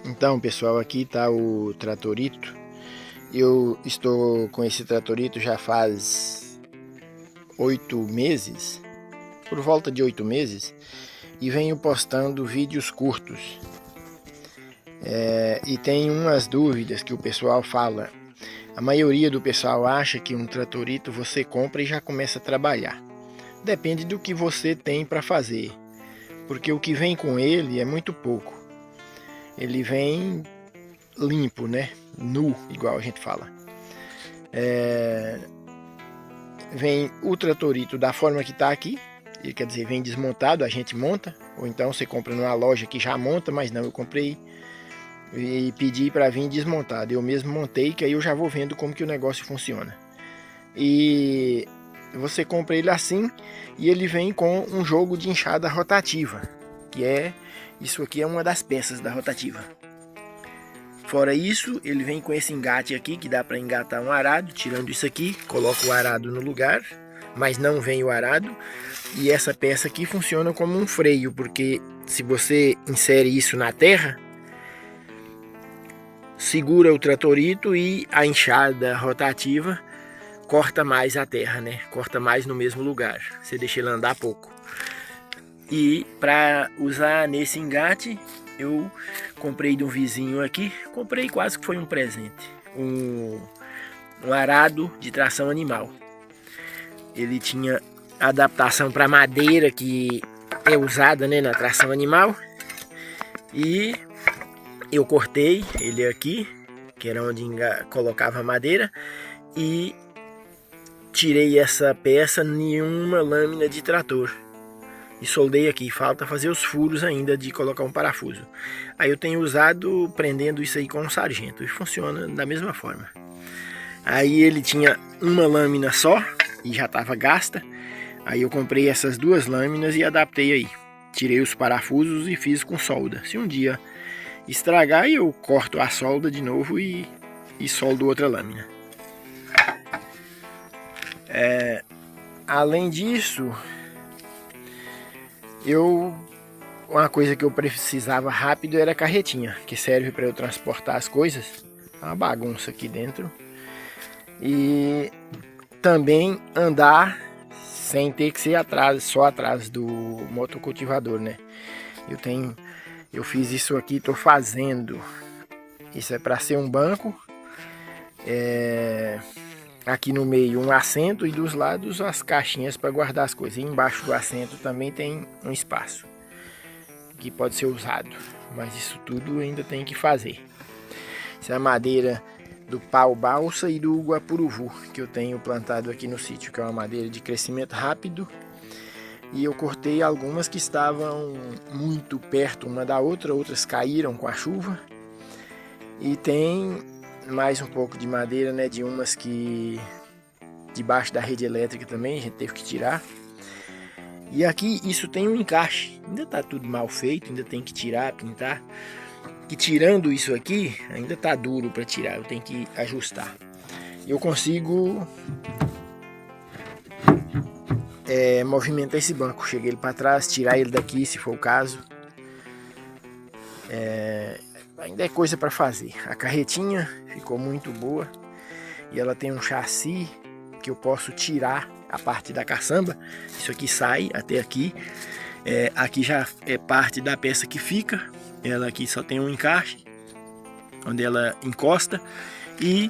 Então, pessoal, aqui está o tratorito. Eu estou com esse tratorito já faz 8 meses, por volta de 8 meses, e venho postando vídeos curtos. E tem umas dúvidas que o pessoal fala. A maioria do pessoal acha que um tratorito você compra e já começa a trabalhar. Depende do que você tem para fazer, porque o que vem com ele é muito pouco. Ele vem limpo, né? Nu, igual a gente fala. Vem o tratorito da forma que está aqui, ele quer dizer, vem desmontado, a gente monta, ou então você compra numa loja que já monta, mas não, eu comprei e pedi para vir desmontado. Eu mesmo montei, que aí eu já vou vendo como que o negócio funciona. E você compra ele assim, e ele vem com um jogo de enxada rotativa, que é isso aqui, é uma das peças da rotativa. Fora isso, ele vem com esse engate aqui, que dá para engatar um arado. Tirando isso aqui, coloca o arado no lugar, mas não vem o arado. E essa peça aqui funciona como um freio, porque se você insere isso na terra, segura o tratorito e a enxada rotativa corta mais a terra, né? Corta mais no mesmo lugar. Você deixa ele andar pouco. E para usar nesse engate, eu comprei de um vizinho aqui, comprei quase que foi um presente, um arado de tração animal. Ele tinha adaptação para madeira que é usada, né, na tração animal, e eu cortei ele aqui, que era onde colocava a madeira, e tirei essa peça em uma lâmina de trator. E soldei aqui, falta fazer os furos ainda de colocar um parafuso. Aí eu tenho usado prendendo isso aí com um sargento e funciona da mesma forma. Aí ele tinha uma lâmina só e já estava gasta. Aí eu comprei essas duas lâminas e adaptei aí. Tirei os parafusos e fiz com solda. Se um dia estragar, eu corto a solda de novo e soldo outra lâmina. Além disso, uma coisa que eu precisava rápido era a carretinha, que serve para eu transportar as coisas. Uma bagunça aqui dentro. E também andar sem ter que ser só atrás do motocultivador, né? Eu fiz isso aqui, estou fazendo. Isso é para ser um banco. Aqui no meio um assento e dos lados as caixinhas para guardar as coisas. E embaixo do assento também tem um espaço que pode ser usado, mas isso tudo ainda tem que fazer. Isso é a madeira do pau balsa e do guapuruvu que eu tenho plantado aqui no sítio, que é uma madeira de crescimento rápido, e eu cortei algumas que estavam muito perto uma da outra, outras caíram com a chuva, e tem mais um pouco de madeira, né, de umas que debaixo da rede elétrica também a gente teve que tirar. E aqui isso tem um encaixe, ainda tá tudo mal feito, ainda tem que tirar, pintar. E tirando isso aqui, ainda tá duro para tirar, eu tenho que ajustar. Eu consigo movimentar esse banco, cheguei ele para trás, tirar ele daqui se for o caso. Ainda é coisa para fazer. A carretinha ficou muito boa e ela tem um chassi que eu posso tirar a parte da caçamba. Isso aqui sai até aqui. Aqui já é parte da peça que fica. Ela aqui só tem um encaixe onde ela encosta, e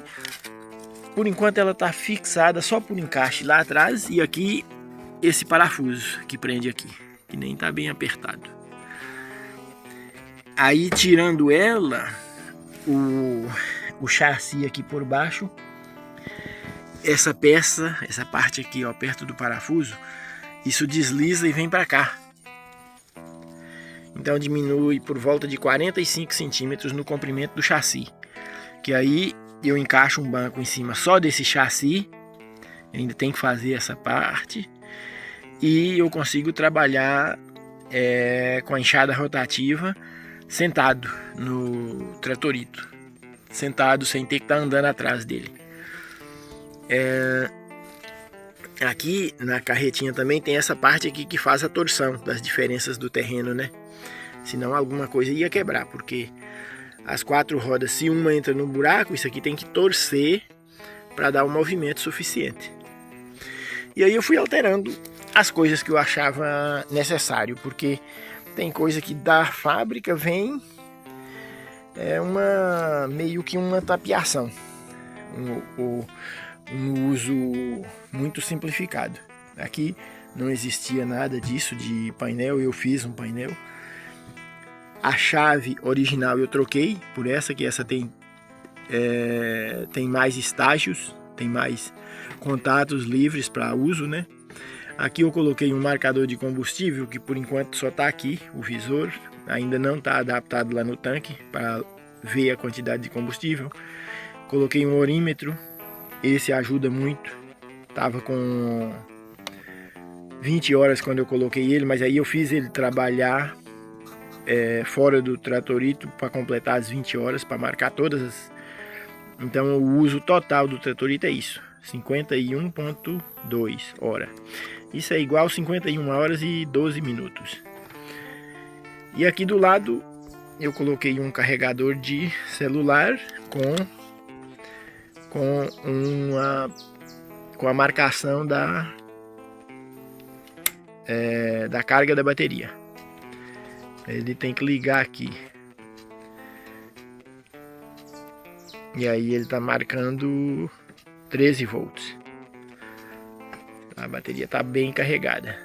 por enquanto ela está fixada só por encaixe lá atrás, e aqui esse parafuso que prende aqui, que nem está bem apertado. Aí tirando ela, o chassi aqui por baixo, essa peça, essa parte aqui, ó, perto do parafuso, isso desliza e vem para cá. Então diminui por volta de 45 centímetros no comprimento do chassi. Que aí eu encaixo um banco em cima só desse chassi, ainda tem que fazer essa parte, e eu consigo trabalhar com a enxada rotativa sentado no tratorito. Sentado sem ter que estar andando atrás dele. Aqui na carretinha também tem essa parte aqui que faz a torção das diferenças do terreno, né? Senão alguma coisa ia quebrar, porque as 4 rodas, se uma entra no buraco, isso aqui tem que torcer para dar um movimento suficiente. E aí eu fui alterando as coisas que eu achava necessário, porque tem coisa que da fábrica vem meio que uma tapeação, um uso muito simplificado. Aqui não existia nada disso de painel, eu fiz um painel. A chave original eu troquei por essa, que essa tem mais estágios, tem mais contatos livres para uso, né? Aqui eu coloquei um marcador de combustível, que por enquanto só está aqui, o visor, ainda não está adaptado lá no tanque para ver a quantidade de combustível. Coloquei um orímetro, esse ajuda muito, estava com 20 horas quando eu coloquei ele, mas aí eu fiz ele trabalhar fora do tratorito para completar as 20 horas, para marcar todas as... Então o uso total do tratorito é isso, 51,2 horas. Isso é igual a 51 horas e 12 minutos. E aqui do lado eu coloquei um carregador de celular com a marcação da carga da bateria. Ele tem que ligar aqui. E aí ele está marcando 13 volts. A bateria está bem carregada.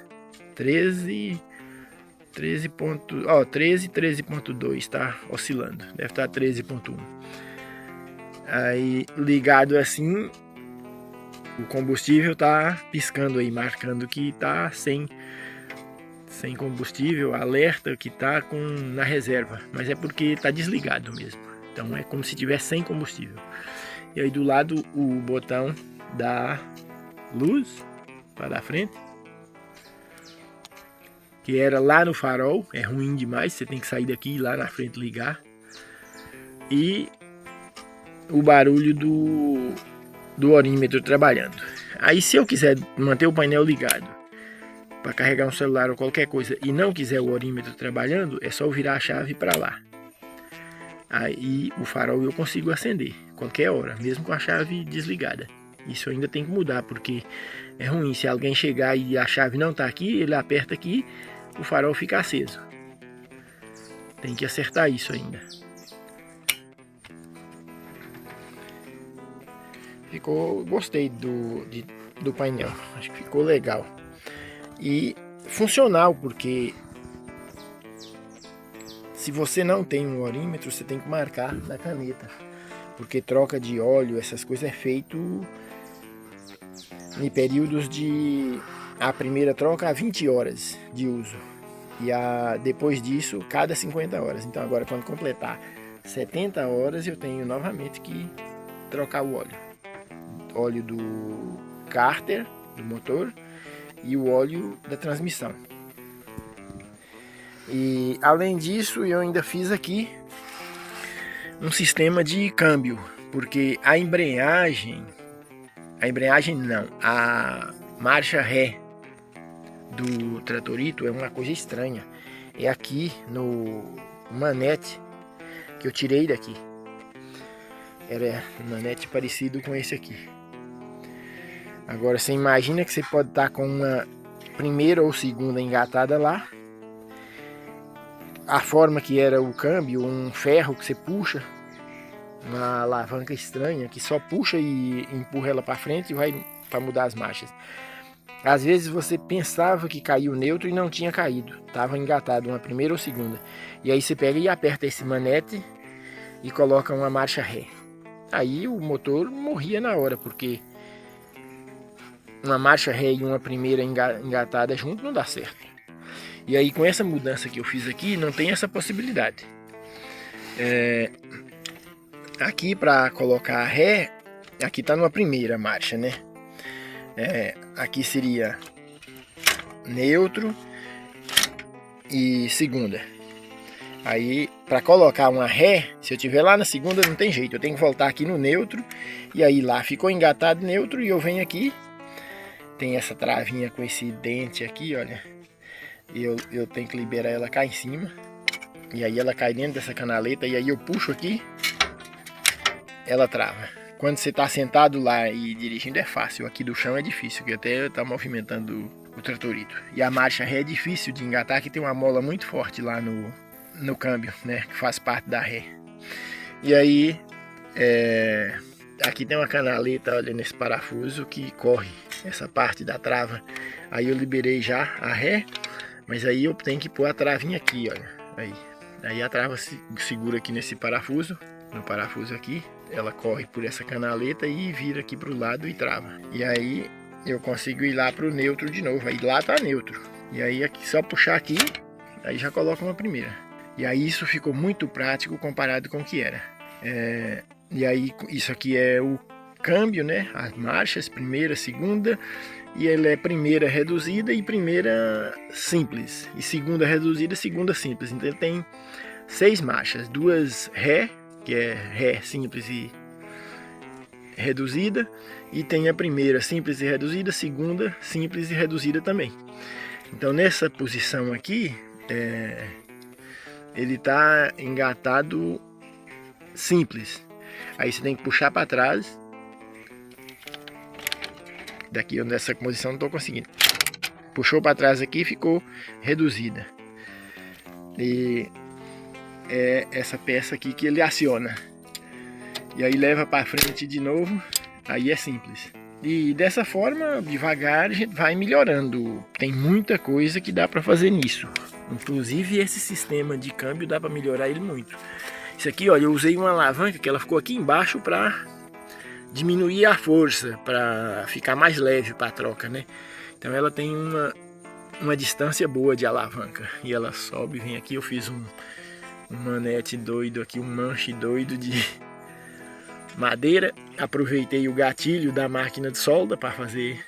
13.2 está oscilando. Deve estar 13.1. Aí ligado assim, o combustível está piscando aí, marcando que está sem combustível, alerta que está na reserva, mas é porque está desligado mesmo. Então é como se tivesse sem combustível. E aí do lado o botão da luz para dar frente, que era lá no farol, é ruim demais, você tem que sair daqui e ir lá na frente ligar. E o barulho do orímetro trabalhando. Aí se eu quiser manter o painel ligado para carregar um celular ou qualquer coisa e não quiser o orímetro trabalhando, é só virar a chave para lá. Aí o farol eu consigo acender qualquer hora, mesmo com a chave desligada. Isso ainda tem que mudar, porque é ruim se alguém chegar e a chave não está aqui, ele aperta aqui, o farol fica aceso. Tem que acertar isso ainda. Gostei do painel, acho que ficou legal. E funcional, porque se você não tem um orímetro, você tem que marcar na caneta, porque troca de óleo, essas coisas é feito em períodos de... A primeira troca a 20 horas de uso, e depois disso cada 50 horas. Então agora quando completar 70 horas eu tenho novamente que trocar o óleo do cárter, do motor, e o óleo da transmissão. E além disso eu ainda fiz aqui um sistema de câmbio, porque a marcha ré do tratorito é uma coisa estranha. É aqui no manete que eu tirei daqui. Era um manete parecido com esse aqui. Agora você imagina que você pode estar com uma primeira ou segunda engatada lá. A forma que era o câmbio, um ferro que você puxa, uma alavanca estranha que só puxa e empurra ela para frente e vai para mudar as marchas. Às vezes você pensava que caiu neutro e não tinha caído, estava engatado uma primeira ou segunda. E aí você pega e aperta esse manete e coloca uma marcha ré. Aí o motor morria na hora, porque uma marcha ré e uma primeira engatada junto não dá certo. E aí com essa mudança que eu fiz aqui, não tem essa possibilidade. Aqui para colocar a ré, aqui está numa primeira marcha, né? Aqui seria neutro e segunda. Aí para colocar uma ré, se eu tiver lá na segunda não tem jeito, eu tenho que voltar aqui no neutro. E aí lá ficou engatado neutro e eu venho aqui. Tem essa travinha com esse dente aqui, olha. E eu tenho que liberar ela cá em cima. E aí ela cai dentro dessa canaleta e aí eu puxo aqui, ela trava. Quando você está sentado lá e dirigindo é fácil, aqui do chão é difícil, que até tá movimentando o tratorito. E a marcha ré é difícil de engatar, que tem uma mola muito forte lá no câmbio, né, que faz parte da ré. E aí, aqui tem uma canaleta, olha, nesse parafuso que corre essa parte da trava. Aí eu liberei já a ré, mas aí eu tenho que pôr a travinha aqui, olha, aí a trava se segura aqui nesse parafuso, no parafuso aqui, ela corre por essa canaleta e vira aqui pro lado e trava. E aí eu consigo ir lá pro neutro de novo, aí lá tá neutro. E aí aqui, só puxar aqui, aí já coloca uma primeira. E aí isso ficou muito prático comparado com o que era. E aí isso aqui é o câmbio, né? As marchas, primeira, segunda, e ele é primeira reduzida e primeira simples, e segunda reduzida, segunda simples. Então ele tem 6 marchas, 2 ré, que é ré simples e reduzida, e tem a primeira simples e reduzida, segunda simples e reduzida também. Então nessa posição aqui, ele está engatado simples. Aí você tem que puxar para trás. Daqui nessa posição não estou conseguindo. Puxou para trás aqui e ficou reduzida. E é essa peça aqui que ele aciona. E aí leva para frente de novo. Aí é simples. E dessa forma, devagar, a gente vai melhorando. Tem muita coisa que dá para fazer nisso. Inclusive esse sistema de câmbio dá para melhorar ele muito. Isso aqui, olha, eu usei uma alavanca que ela ficou aqui embaixo para diminuir a força, para ficar mais leve para a troca, né? Então ela tem uma distância boa de alavanca. E ela sobe, vem aqui, eu fiz um manete doido aqui, um manche doido de madeira. Aproveitei o gatilho da máquina de solda para fazer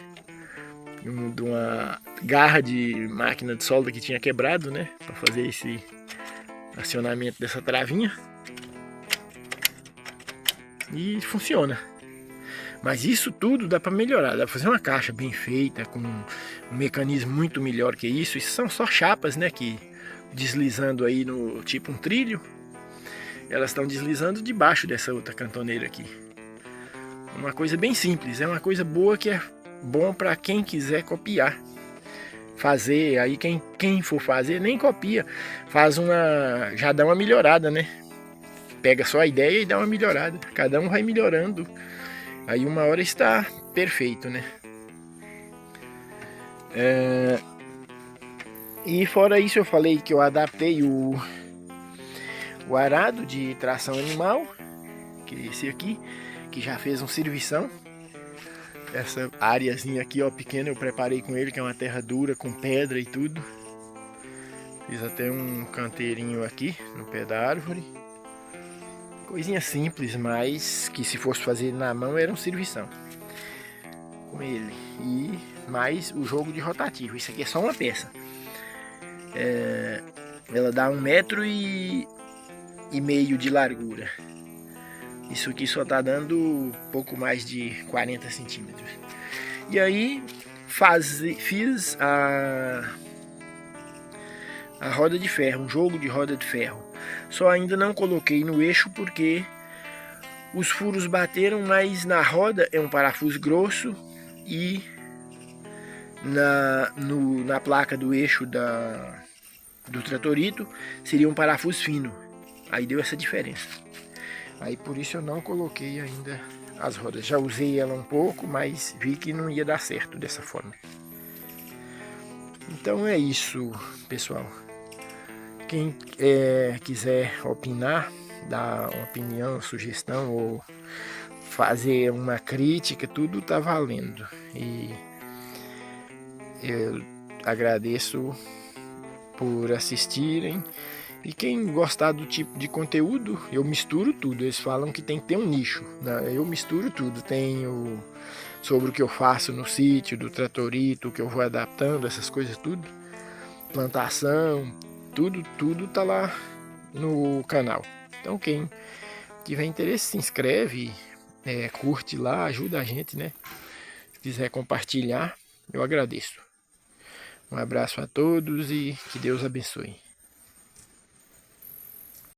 de uma garra de máquina de solda que tinha quebrado, né? Para fazer esse acionamento dessa travinha. E funciona. Mas isso tudo dá para melhorar, dá para fazer uma caixa bem feita, com um mecanismo muito melhor que isso. Isso são só chapas, né, que deslizando aí no tipo um trilho, elas estão deslizando debaixo dessa outra cantoneira aqui. Uma coisa bem simples, é uma coisa boa que é bom para quem quiser copiar. Fazer, aí quem for fazer nem copia, já dá uma melhorada, né? Pega só a ideia e dá uma melhorada. Cada um vai melhorando. Aí uma hora está perfeito, né? E fora isso eu falei que eu adaptei o arado de tração animal, que é esse aqui, que já fez um servição. Essa áreazinha aqui, ó, pequena, eu preparei com ele, que é uma terra dura, com pedra e tudo. Fiz até um canteirinho aqui no pé da árvore. Coisinha simples, mas que se fosse fazer na mão era um servição com ele. E mais o jogo de rotativo. Isso aqui é só uma peça. Ela dá 1,5 m de largura. Isso aqui só tá dando pouco mais de 40 centímetros. E aí fiz a roda de ferro, um jogo de roda de ferro. Só ainda não coloquei no eixo porque os furos bateram, mas na roda é um parafuso grosso e na placa do eixo do tratorito seria um parafuso fino. Aí deu essa diferença. Aí por isso eu não coloquei ainda as rodas. Já usei ela um pouco, mas vi que não ia dar certo dessa forma. Então é isso, pessoal. Quem quiser opinar, dar uma opinião, sugestão ou fazer uma crítica, tudo tá valendo. E eu agradeço por assistirem. E quem gostar do tipo de conteúdo, eu misturo tudo. Eles falam que tem que ter um nicho, né? Eu misturo tudo. Tenho sobre o que eu faço no sítio, do tratorito, o que eu vou adaptando, essas coisas tudo. Plantação, tudo tá lá no canal. Então quem tiver interesse, se inscreve, curte lá, ajuda a gente, né? Se quiser compartilhar, eu agradeço. Um abraço a todos e que Deus abençoe.